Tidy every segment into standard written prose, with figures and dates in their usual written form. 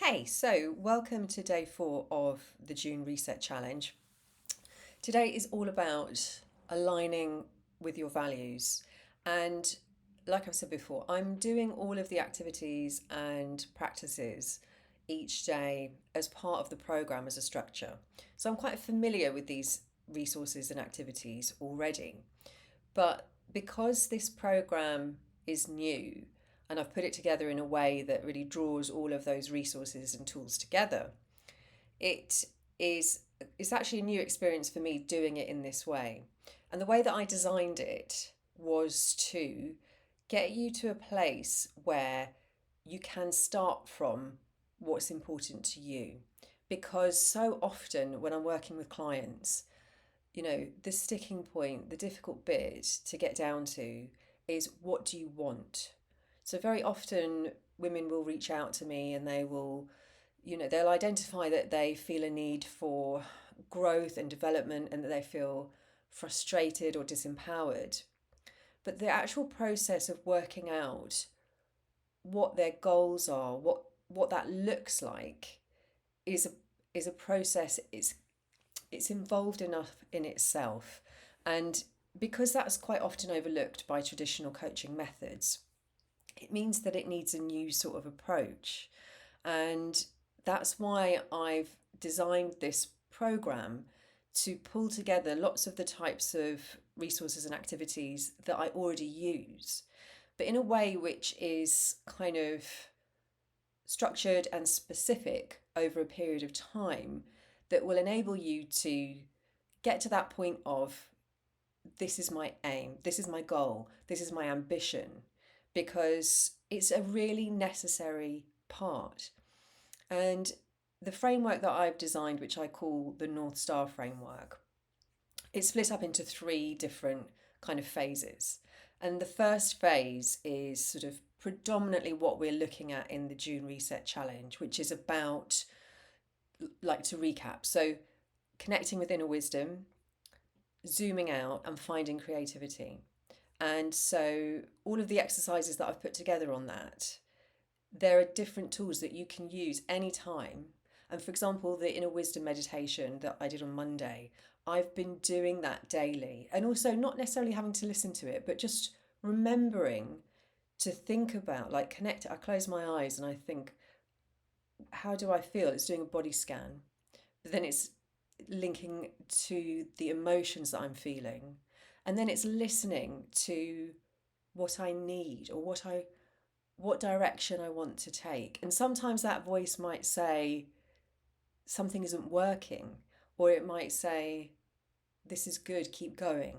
Hey, so welcome to day 4 of the June Reset Challenge. Today is all about aligning with your values. And like I've said before, I'm doing all of the activities and practices each day as part of the program as a structure. So I'm quite familiar with these resources and activities already. But because this program is new and I've put it together in a way that really draws all of those resources and tools together, it is it's actually a new experience for me doing it in this way. And the way that I designed it was to get you to a place where you can start from what's important to you. Because so often when I'm working with clients, the sticking point, the difficult bit to get down to is, what do you want? So very often women will reach out to me and they'll identify that they feel a need for growth and development and that they feel frustrated or disempowered. But the actual process of working out what their goals are, what that looks like, is a process. It's involved enough in itself. And because that's quite often overlooked by traditional coaching methods, it means that it needs a new sort of approach. And that's why I've designed this program to pull together lots of the types of resources and activities that I already use, but in a way which is kind of structured and specific over a period of time that will enable you to get to that point of, this is my aim, this is my goal, this is my ambition, because it's a really necessary part. And the framework that I've designed, which I call the North Star framework, it's split up into three different kind of phases. And the first phase is sort of predominantly what we're looking at in the June Reset Challenge, which is about, like, to recap, so connecting with inner wisdom, zooming out, and finding creativity. And so all of the exercises that I've put together on that, there are different tools that you can use anytime. And for example, the inner wisdom meditation that I did on Monday, I've been doing that daily. And also not necessarily having to listen to it, but just remembering to think about, like, connect it. I close my eyes and I think, how do I feel? It's doing a body scan. But then it's linking to the emotions that I'm feeling. And then it's listening to what I need, or what direction I want to take. And sometimes that voice might say something isn't working, or it might say, this is good, keep going.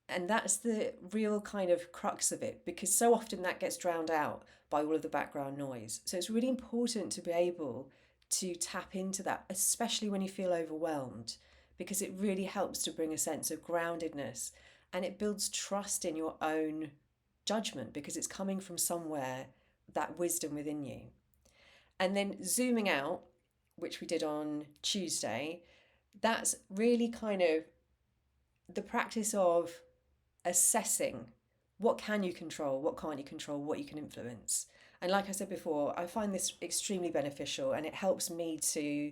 And that's the real kind of crux of it, because so often that gets drowned out by all of the background noise. So it's really important to be able to tap into that, especially when you feel overwhelmed, because it really helps to bring a sense of groundedness, and it builds trust in your own judgment because it's coming from somewhere, that wisdom within you. And then zooming out, which we did on Tuesday, that's really kind of the practice of assessing what can you control, what can't you control, what you can influence. And like I said before, I find this extremely beneficial, and it helps me to,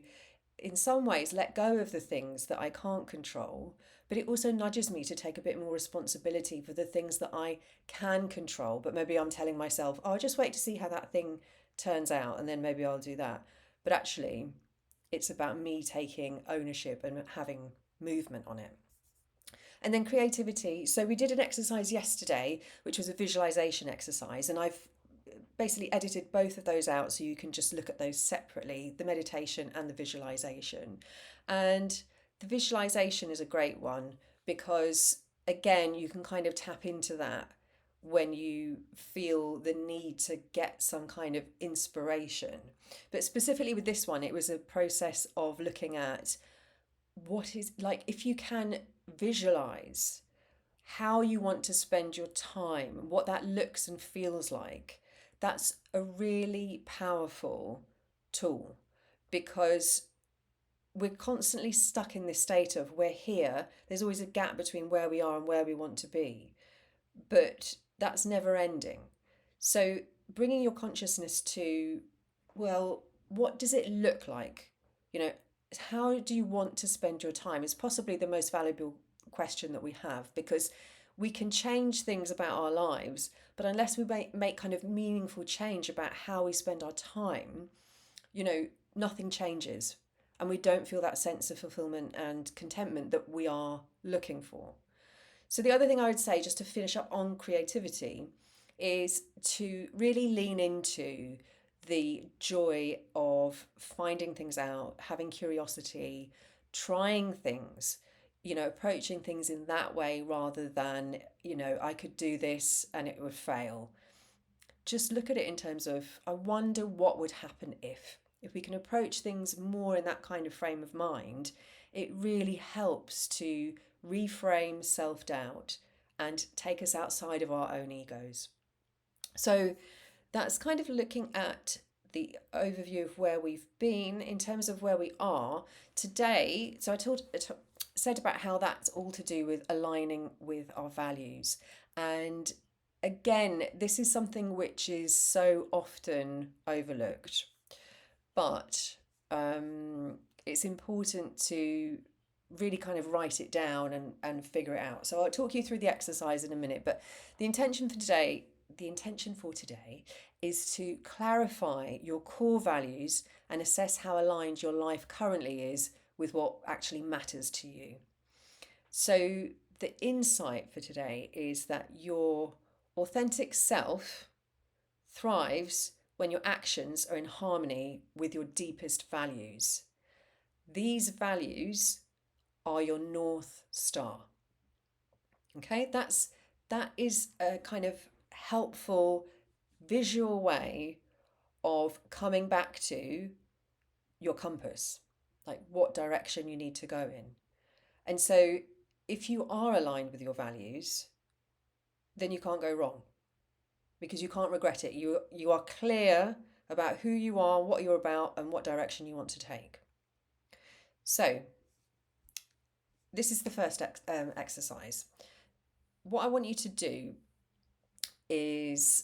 in some ways, let go of the things that I can't control, but it also nudges me to take a bit more responsibility for the things that I can control. But maybe I'm telling myself, oh, I'll just wait to see how that thing turns out and then maybe I'll do that. But actually, it's about me taking ownership and having movement on it. And then creativity. So we did an exercise yesterday, which was a visualization exercise, and I've basically edited both of those out so you can just look at those separately, the meditation and the visualization. And the visualization is a great one because, again, you can kind of tap into that when you feel the need to get some kind of inspiration. But specifically with this one, it was a process of looking at what is, like, if you can visualize how you want to spend your time, what that looks and feels like, that's a really powerful tool, because we're constantly stuck in this state of, we're here, there's always a gap between where we are and where we want to be, but that's never ending. So bringing your consciousness to, well, what does it look like? You know, how do you want to spend your time? Is possibly the most valuable question that we have, because we can change things about our lives, but unless we make kind of meaningful change about how we spend our time, you know, nothing changes, and we don't feel that sense of fulfillment and contentment that we are looking for. So, the other thing I would say, just to finish up on creativity, is to really lean into the joy of finding things out, having curiosity, trying things, you know, approaching things in that way rather than, you know, I could do this and it would fail. Just look at it in terms of, I wonder what would happen if. If we can approach things more in that kind of frame of mind, it really helps to reframe self doubt and take us outside of our own egos. So that's kind of looking at the overview of where we've been in terms of where we are today. So said about how that's all to do with aligning with our values. And again, this is something which is so often overlooked, but it's important to really kind of write it down and figure it out. So I'll talk you through the exercise in a minute, but the intention for today is to clarify your core values and assess how aligned your life currently is with what actually matters to you. So the insight for today is that your authentic self thrives when your actions are in harmony with your deepest values. These values are your North Star. Okay, that is a kind of helpful visual way of coming back to your compass, like what direction you need to go in. And so if you are aligned with your values, then you can't go wrong, because you can't regret it. You are clear about who you are, what you're about, and what direction you want to take. So this is the first exercise. What I want you to do is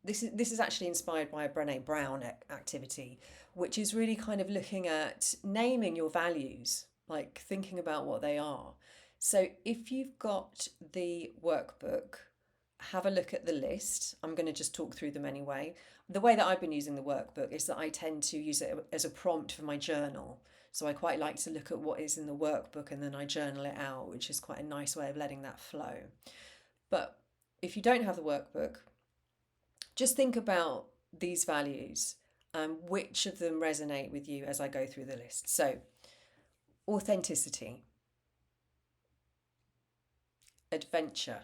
this is actually inspired by a Brené Brown activity, which is really kind of looking at naming your values, like thinking about what they are. So if you've got the workbook, have a look at the list. I'm going to just talk through them anyway. The way that I've been using the workbook is that I tend to use it as a prompt for my journal. So I quite like to look at what is in the workbook and then I journal it out, which is quite a nice way of letting that flow. But if you don't have the workbook, just think about these values and which of them resonate with you as I go through the list. So, authenticity, adventure,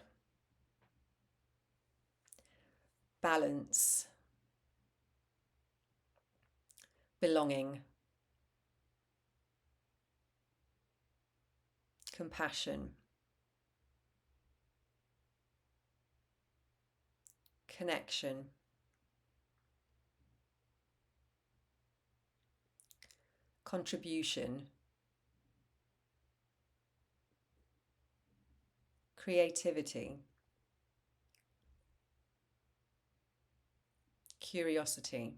balance, belonging, compassion, connection, contribution, creativity, curiosity,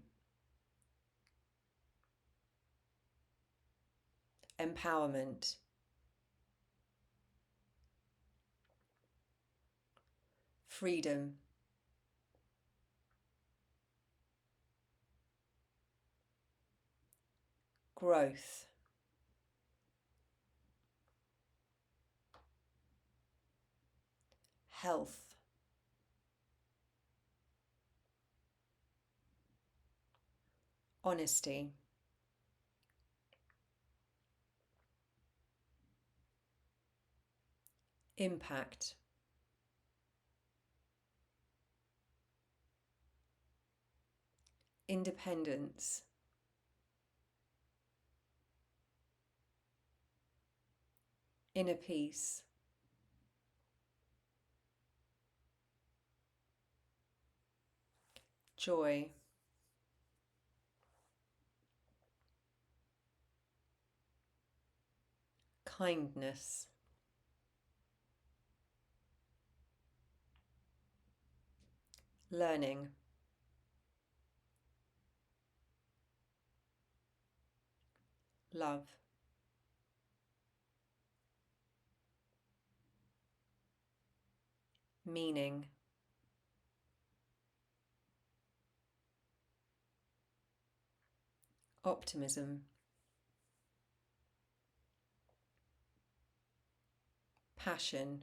empowerment, freedom, growth, health, honesty, impact, independence, inner peace, joy, kindness, learning, love, meaning, optimism, passion,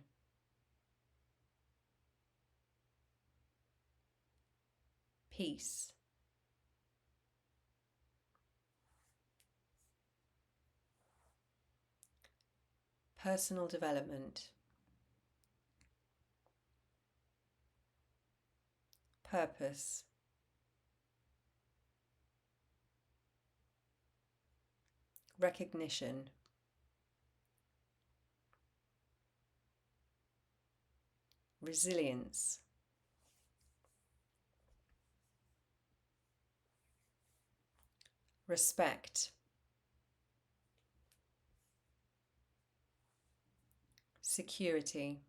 peace, personal development, purpose, recognition, resilience, respect, security,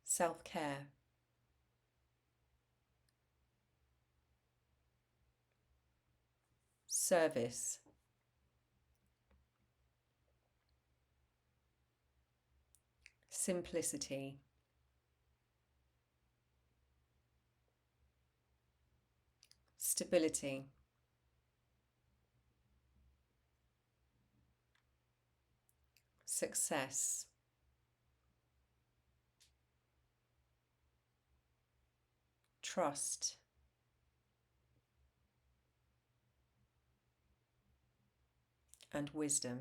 self-care, service, simplicity, stability, success, trust, and wisdom.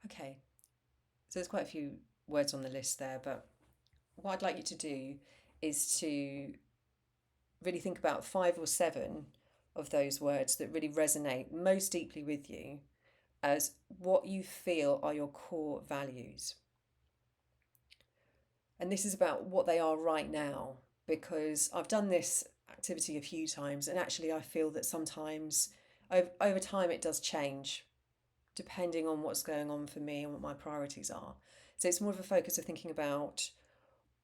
Okay, so there's quite a few words on the list there, but what I'd like you to do is to really think about 5 or 7 of those words that really resonate most deeply with you as what you feel are your core values. And this is about what they are right now, because I've done this activity a few times, and actually I feel that sometimes over time it does change depending on what's going on for me and what my priorities are. So it's more of a focus of thinking about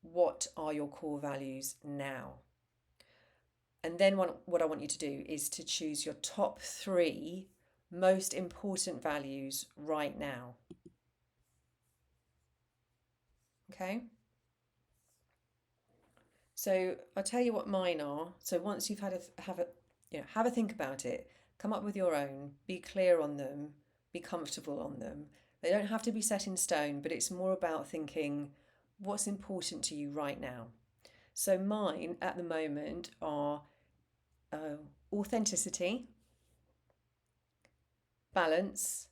what are your core values now. And then what I want you to do is to choose your top 3 most important values right now. Okay? So I'll tell you what mine are. So once you've have a think about it, come up with your own, be clear on them, be comfortable on them. They don't have to be set in stone, but it's more about thinking what's important to you right now. So mine at the moment are authenticity, balance,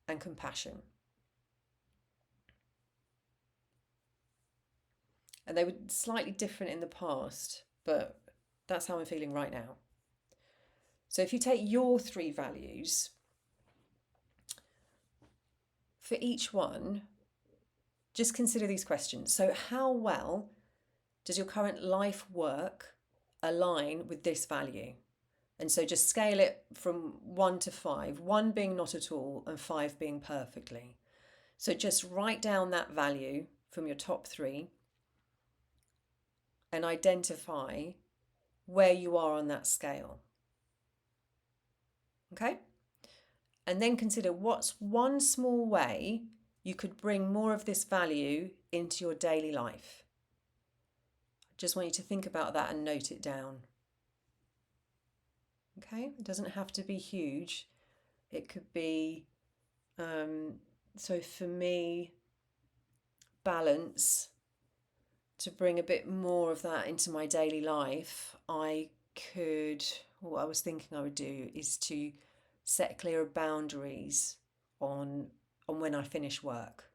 and compassion. And they were slightly different in the past, but that's how I'm feeling right now. So if you take your 3 values, for each one, just consider these questions. So how well does your current life work align with this value? And so just scale it from 1 to 5, 1 being not at all and 5 being perfectly. So just write down that value from your top 3 and identify where you are on that scale. Okay? And then consider what's one small way you could bring more of this value into your daily life. I just want you to think about that and note it down. Okay? It doesn't have to be huge. It could be, so for me, balance, to bring a bit more of that into my daily life. What I was thinking I would do is to set clearer boundaries on when I finish work.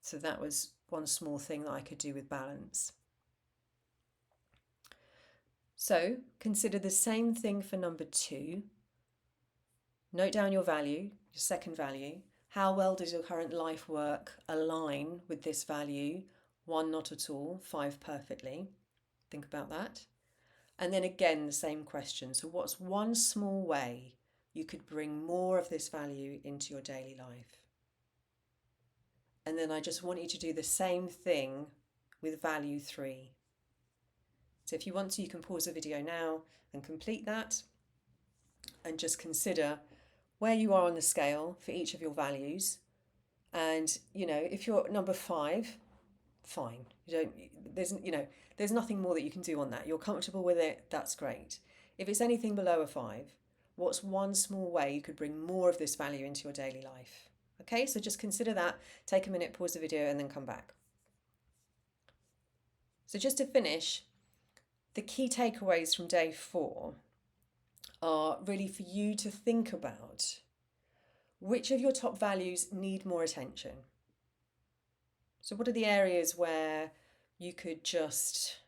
So that was one small thing that I could do with balance. So consider the same thing for number 2. Note down your value, your second value. How well does your current life work align with this value? 1, not at all. 5, perfectly. Think about that. And then again, the same question. So what's one small way you could bring more of this value into your daily life? And then I just want you to do the same thing with value 3. So if you want to, you can pause the video now and complete that and just consider where you are on the scale for each of your values. And, if you're number 5, fine. There's nothing more that you can do on that. You're comfortable with it, that's great. If it's anything below a 5, what's one small way you could bring more of this value into your daily life? Okay, so just consider that, take a minute, pause the video, and then come back. So just to finish, the key takeaways from day 4 are really for you to think about which of your top values need more attention. So what are the areas where you could just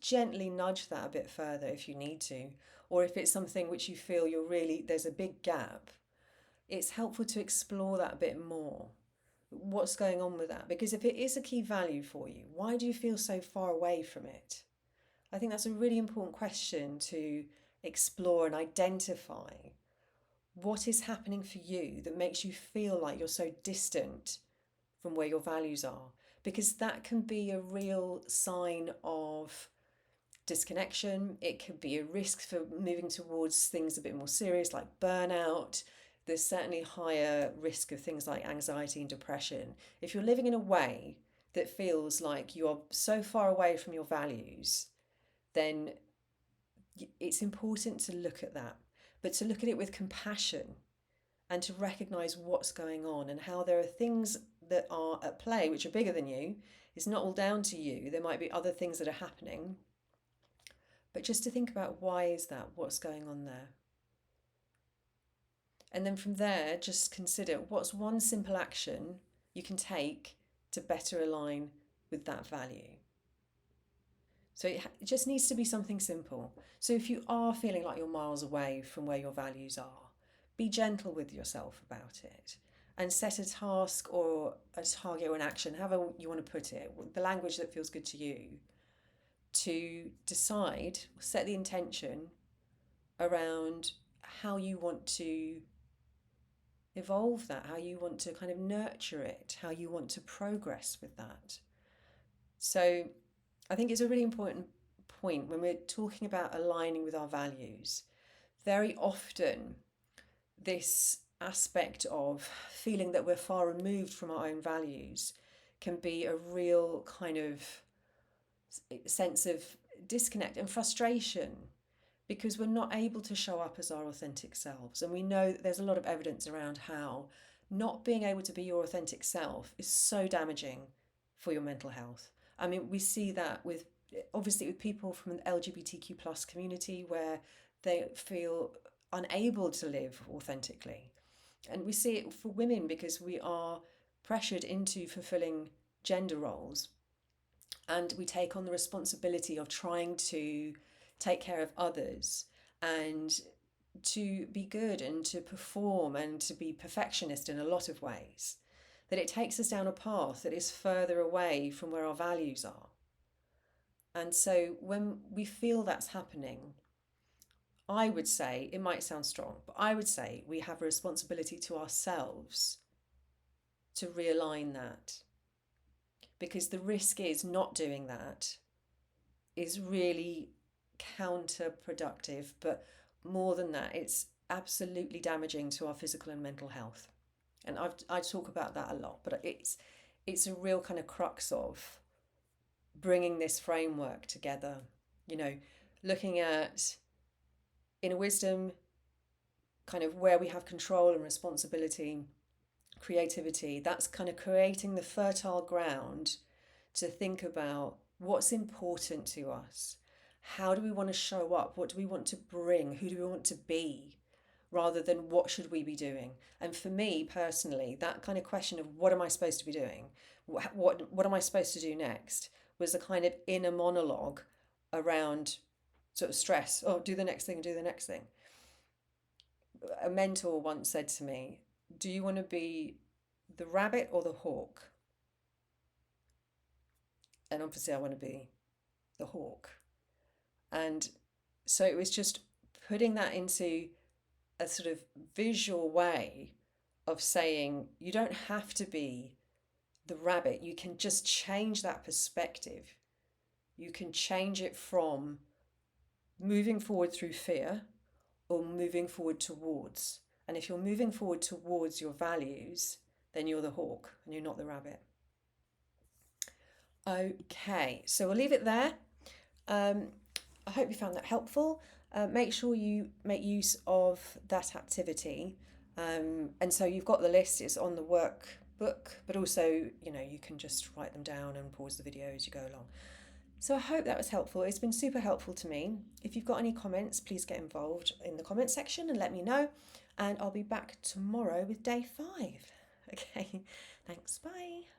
gently nudge that a bit further if you need to, or if it's something which you feel there's a big gap, it's helpful to explore that a bit more. What's going on with that? Because if it is a key value for you, why do you feel so far away from it? I think that's a really important question to explore and identify. What is happening for you that makes you feel like you're so distant from where your values are? Because that can be a real sign of disconnection. It could be a risk for moving towards things a bit more serious like burnout. There's certainly higher risk of things like anxiety and depression. If you're living in a way that feels like you're so far away from your values, then it's important to look at that, but to look at it with compassion and to recognize what's going on and how there are things that are at play which are bigger than you. It's not all down to you. There might be other things that are happening, but just to think about why is that, what's going on there. And then from there, just consider what's one simple action you can take to better align with that value. So it just needs to be something simple. So if you are feeling like you're miles away from where your values are, be gentle with yourself about it and set a task or a target or an action, however you want to put it, the language that feels good to you, to decide, set the intention around how you want to evolve that, how you want to kind of nurture it, how you want to progress with that. So I think it's a really important point when we're talking about aligning with our values. Very often, this aspect of feeling that we're far removed from our own values can be a real kind of sense of disconnect and frustration because we're not able to show up as our authentic selves. And we know that there's a lot of evidence around how not being able to be your authentic self is so damaging for your mental health. I mean, we see that with people from the LGBTQ plus community where they feel unable to live authentically. And we see it for women because we are pressured into fulfilling gender roles and we take on the responsibility of trying to take care of others and to be good and to perform and to be perfectionist in a lot of ways, that it takes us down a path that is further away from where our values are. And so when we feel that's happening, I would say, it might sound strong, but I would say we have a responsibility to ourselves to realign that. Because the risk is not doing that is really counterproductive, but more than that, it's absolutely damaging to our physical and mental health. And I talk about that a lot, but it's a real kind of crux of bringing this framework together, looking at inner wisdom, kind of where we have control and responsibility, creativity. That's kind of creating the fertile ground to think about what's important to us. How do we want to show up? What do we want to bring? Who do we want to be? Rather than what should we be doing? And for me personally, that kind of question of what am I supposed to be doing? What am I supposed to do next? Was a kind of inner monologue around sort of stress. Oh, do the next thing, do the next thing. A mentor once said to me, do you want to be the rabbit or the hawk? And obviously I want to be the hawk. And so it was just putting that into a sort of visual way of saying you don't have to be the rabbit, you can just change that perspective. You can change it from moving forward through fear or moving forward towards. And if you're moving forward towards your values, then you're the hawk and you're not the rabbit. Okay, so we'll leave it there. I hope you found that helpful. Make sure you make use of that activity. And so you've got the list, it's on the workbook, but also, you can just write them down and pause the video as you go along. So I hope that was helpful. It's been super helpful to me. If you've got any comments, please get involved in the comment section and let me know. And I'll be back tomorrow with day 5. Okay, thanks, bye.